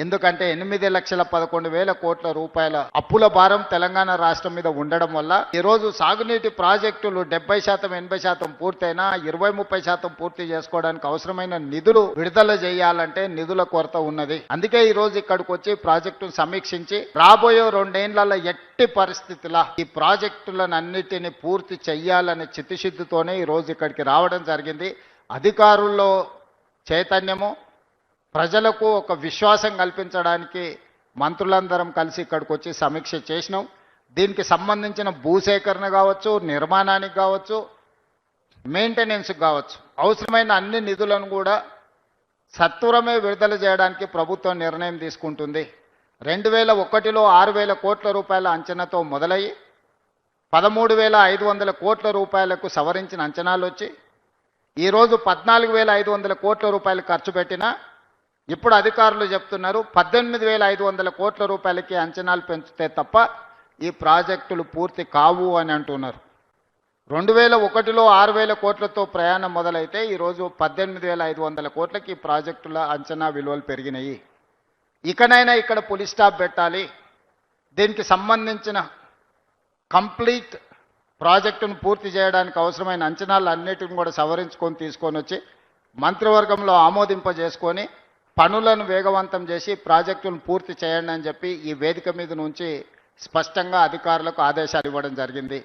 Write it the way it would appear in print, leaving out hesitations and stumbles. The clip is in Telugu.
ఎందుకంటే 8,11,000 కోట్ల రూపాయల అప్పుల భారం తెలంగాణ రాష్ట్రం మీద ఉండడం వల్ల ఈరోజు సాగునీటి ప్రాజెక్టులు 70% 80% పూర్తయినా 20-30% పూర్తి చేసుకోవడానికి అవసరమైన నిధులు విడుదల చేయాలంటే నిధుల కొరత ఉన్నది. అందుకే ఈ రోజు ఇక్కడికి వచ్చి ప్రాజెక్టును సమీక్షించి రాబోయే 2 ఏళ్లలో ఎట్టి పరిస్థితుల ఈ ప్రాజెక్టులను అన్నిటిని పూర్తి చెయ్యాలనే చిత్తశుద్ధితోనే ఈ రోజు ఇక్కడికి రావడం జరిగింది. అధికారుల్లో చైతన్యము, ప్రజలకు ఒక విశ్వాసం కల్పించడానికి మంత్రులందరం కలిసి ఇక్కడికి వచ్చి సమీక్ష చేసినాం. దీనికి సంబంధించిన భూసేకరణ కావచ్చు, నిర్మాణానికి కావచ్చు, మెయింటెనెన్స్కి కావచ్చు, అవసరమైన అన్ని నిధులను కూడా సత్వరమే విడుదల చేయడానికి ప్రభుత్వం నిర్ణయం తీసుకుంటుంది. 2001లో 6,000 కోట్ల రూపాయల అంచనాతో మొదలయ్యి 13,500 కోట్ల రూపాయలకు సవరించిన అంచనాలు వచ్చి ఈరోజు 14,500 కోట్ల రూపాయలు ఖర్చు పెట్టినా ఇప్పుడు అధికారులు చెప్తున్నారు 18,500 కోట్ల రూపాయలకి అంచనాలు పెంచితే తప్ప ఈ ప్రాజెక్టులు పూర్తి కావు అని అంటున్నారు. 2001లో 6,000 కోట్లతో ప్రయాణం మొదలైతే ఈరోజు 18,500 కోట్లకి ఈ ప్రాజెక్టుల అంచనా విలువలు పెరిగినాయి. ఇకనైనా ఇక్కడ పులి స్టాప్ పెట్టాలి. దీనికి సంబంధించిన కంప్లీట్ ప్రాజెక్టును పూర్తి చేయడానికి అవసరమైన అంచనాలు అన్నిటిని కూడా సవరించుకొని తీసుకొని వచ్చి మంత్రివర్గంలో ఆమోదింపజేసుకొని పనులను వేగవంతం చేసి ప్రాజెక్టులను పూర్తి చేయండి అని చెప్పి ఈ వేదిక మీద నుంచి స్పష్టంగా అధికారులకు ఆదేశాలు ఇవ్వడం జరిగింది.